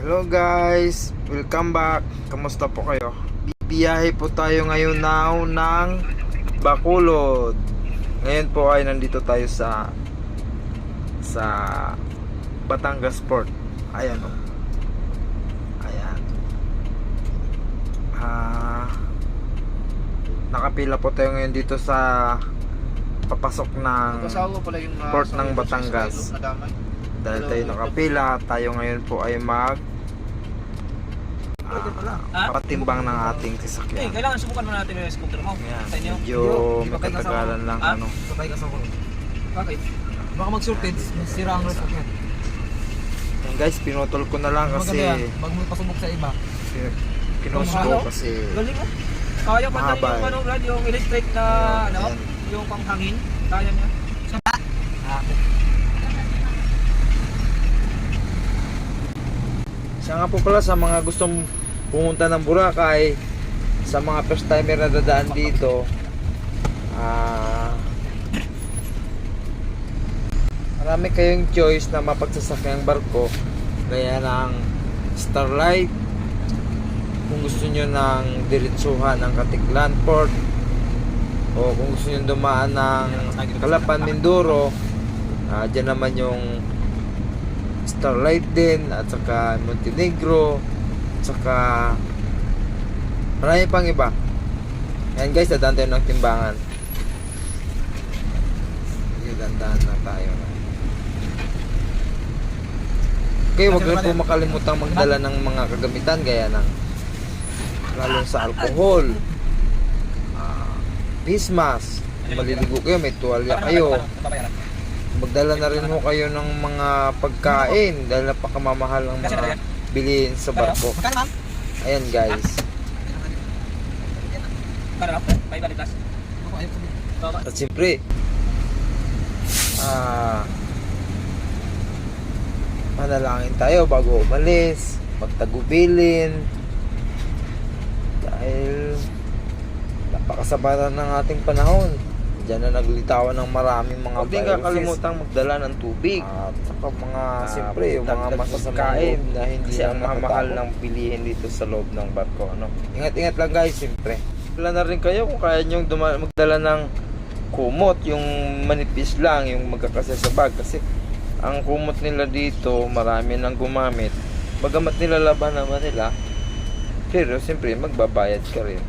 Hello guys, welcome back. Kamusta po kayo? Bibiyahe po tayo ngayon ng Bacolod. Ngayon po ay nandito tayo sa Batangas Port. Ayan o. Ayan. Nakapila po tayo ngayon dito sa papasok ng port ng Batangas. Dahil tayo nakapila, tayo ngayon po ay patimbang ng ating sasakyan. Kailangan subukan mo natin yung scooter mo. Ayan, Sa inyo. medyo may katagalan lang ano. Sabay ka sa ulo. Bakit? Baka mag-shortage, sira ang sasakyan. Ayan guys, pinutol ko na lang kasi Bag mo pasubok sa iba. kinos ko kasi Galing mo. Kaya pa mahaba yung ano, Brad, yung electric na ano, Ayan. yung panghangin. Kaya niya. siya nga po pala sa mga gustong pumunta ng Boracay, sa mga first timer na dadaan dito, marami kayong choice na mapagsasakyang barko gaya ng Starlight, kung gusto nyo ng diretsuhan ng Katiklan Port, o kung gusto nyo dumaan ng Calapan, Mindoro, dyan naman yung Starlight din, at saka Montenegro, at saka marami pang iba. Ayan guys, dadaan tayo ng timbangan. Dadaan na tayo. Okay, huwag rin po makalimutang magdala ng mga kagamitan gaya ng lalo sa alcohol, face mask, maliligo kayo, may tuwalya kayo. Magdala na rin ho kayo ng mga pagkain dahil napakamamahal ang mga bilhin sa barko. Ayan guys. At siyempre, manalangin tayo bago umalis, magtagubilin, dahil napakasabatan ng ating panahon. Diyan na naglitawan ng maraming mga Huwag din kakalimutang magdala ng tubig. At saka mga siyempre yung mga masasakain na hindi kasi ang na mahal matatapon. ng bilihin dito sa loob ng barko, ano. Ingat-ingat lang guys, siyempre. Wala na rin kayo kung kaya nyo magdala ng kumot, yung manipis lang, yung magkakasya sa bag, kasi ang kumot nila dito marami nang gumamit. Bagamat nilalaban naman nila, pero siyempre magbabayad ka rin.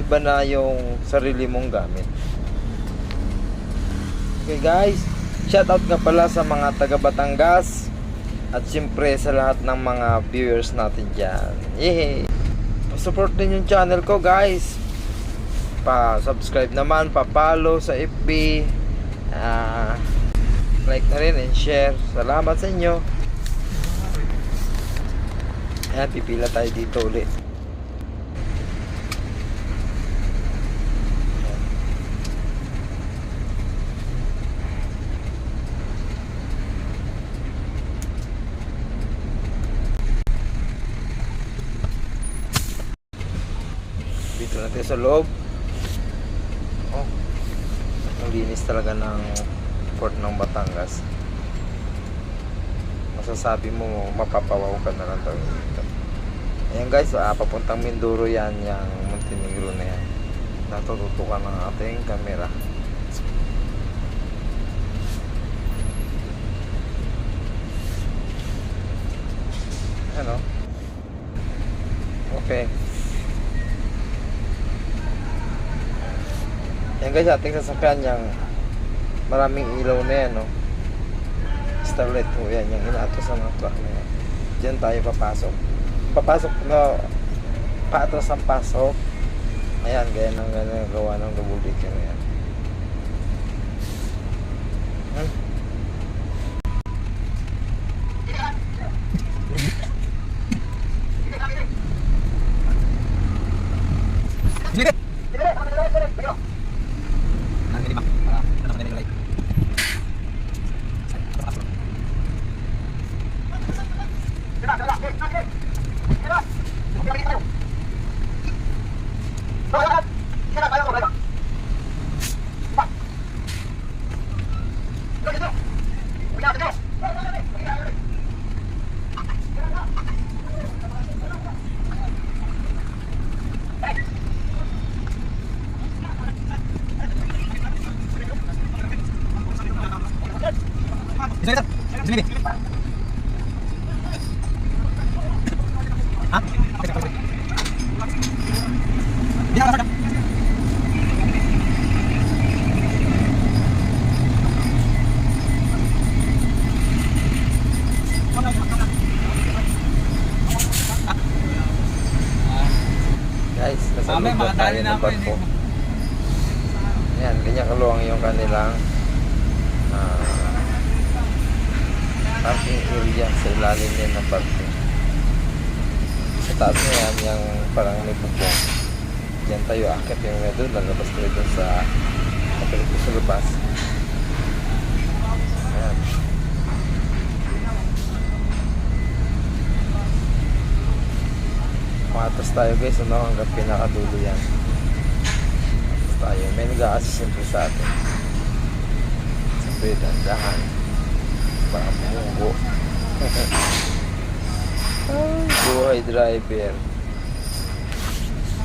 Iba na yung sarili mong gamit. Okay guys, shoutout nga pala sa mga taga Batangas at siyempre sa lahat ng mga viewers natin dyan. Yay! Support din yung channel ko guys. Pa-subscribe naman, pa-follow sa FB, like na rin and share. Salamat sa inyo. Ayan, pipila tayo dito ulit. Dito natin sa loob. Oh, ang linis talaga ng port ng Batangas. Masasabi mo mapapawaw ka na lang tayo dito. Ayan guys, papuntang Mindoro yan, yung Montenegro na yan. Natututukan ng ating camera. Ano? Okay. Yan guys, ating sasakyan yung maraming ilaw na yan, no? Starlight po yan, yung inaatos sa mga truck na yan. Diyan tayo papasok. Papasok na paatras ang pasok. Ayan, gaya ng gawa ng double decker na yan. Guys, Mami, nasalubot mga tayo dali na ng ako. barko. Yan, ganyan kaluwang yung kanilang parking area sa ilalim yan ng barko. Sa taas na yan, yung parang may bubong. Yan tayo, akit yung nga doon, lalabas tayo doon sa kapilit ko sa labas. Ayan. Matas tayo guys, ano, hanggang pinakadulo yan. Matas tayo, may nag-a-assist siyempre sa atin. Siyempre, dandahan. Baka pumugo. Ay, buhay driver.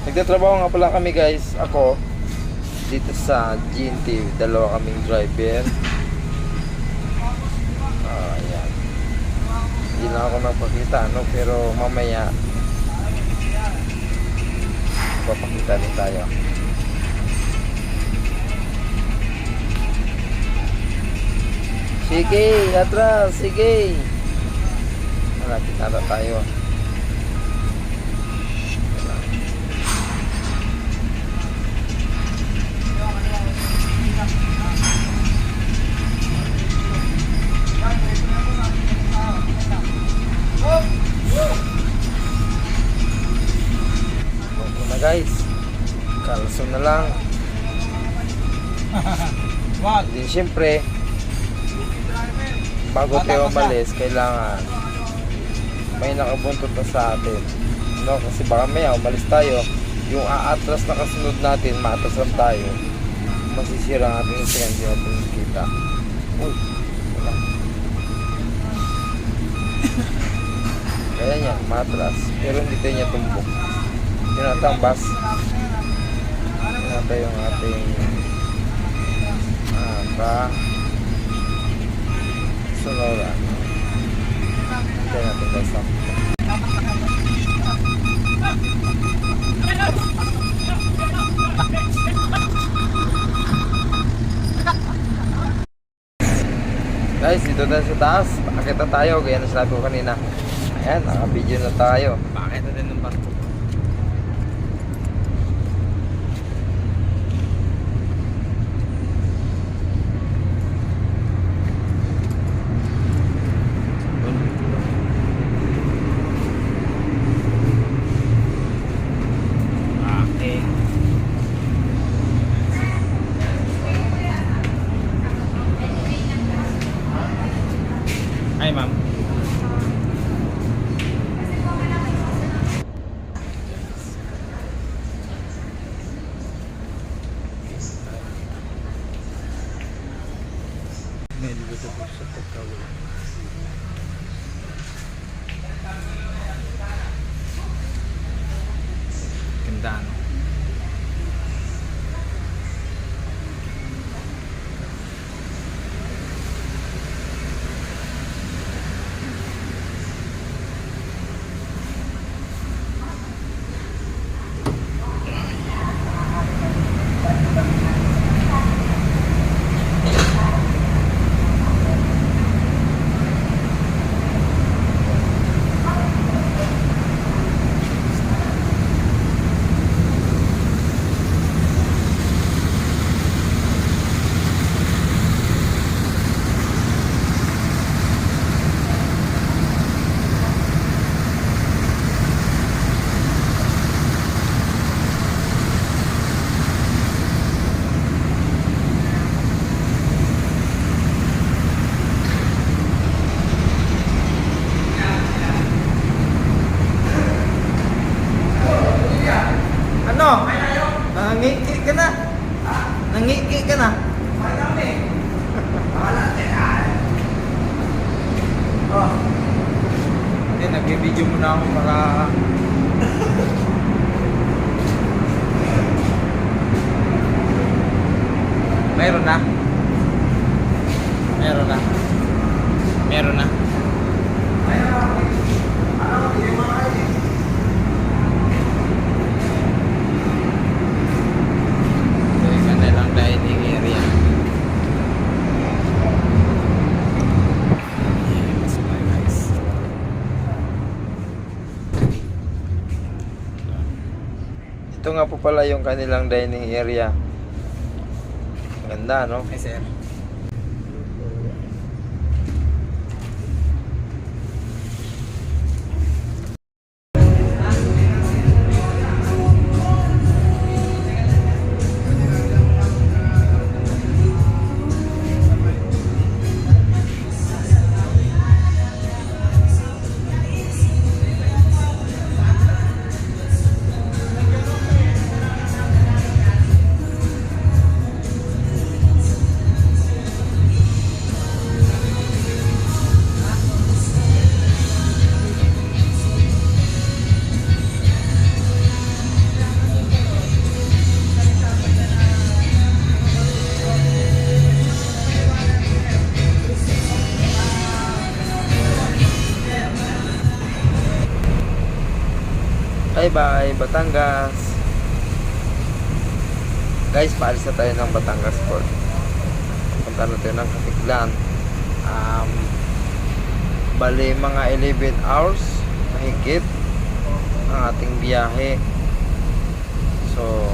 Nagtatrabaho nga pala kami guys. Ako, dito sa GNT, dalawa kaming driver. Ayan. Hindi lang ako nagpakita, no? Pero mamaya, papakita rin tayo. Sige, atras, sige. Malapit na tayo. Na guys, kalso na lang. Wag. Din siyempre, bago tayo umalis, kailangan may nakabuntot na sa atin. No? Kasi baka maya umalis tayo, yung aatras na kasunod natin, maatrasan tayo, masisira ang ating instrument, hindi natin kita. Uy, wala. Kaya niya, maatras, pero hindi tayo niya tumbok. Yun ang tambas. Yun natin yung ating sunuran. Hintay natin guys. Guys, dito tayo sa taas. Makakita tayo. Gaya na sinabi ko kanina. Ayan, naka-video na tayo. Bakit na din ng barko? Okay. Ay, ma'am. Ganda, no? Ano? Nangiki ka na? Nangiki ka na? Oh. Hindi, nag-video muna ako para Meron na? Meron na. Meron na. Ito yung kanilang dining area. Yes, my guys. Ito nga po pala yung kanilang dining area. Ganda, no? Hey, sir. Bye-bye, Batangas. Guys, paalis na tayo ng Batangas Port. Punta na tayo ng Katiklan. Bali, mga 11 hours mahigit ang ating biyahe. So,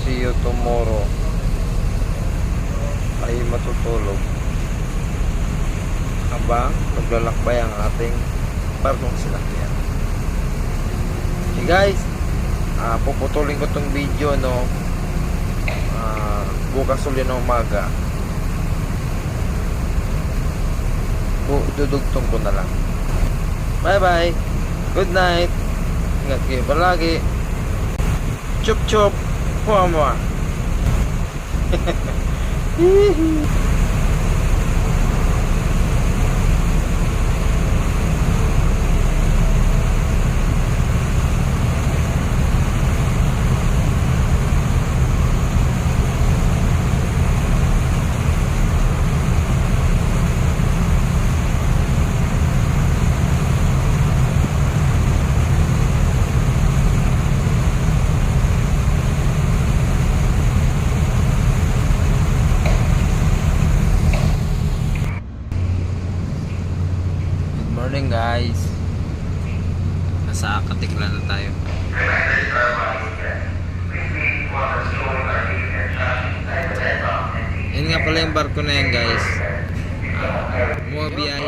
see you tomorrow. Ay matutulog habang maglalakbay ang ating barkong sinakyan. Okay guys, puputulin ko tong video, no, bukas ulit ng umaga. Dudugtong ko na lang. Bye bye, good night, ingat kayo palagi. Chup chup, muah muah. Morning guys, nasa Katiklan na tayo. Yan nga pala yung barko na yan guys. Bumabiyahe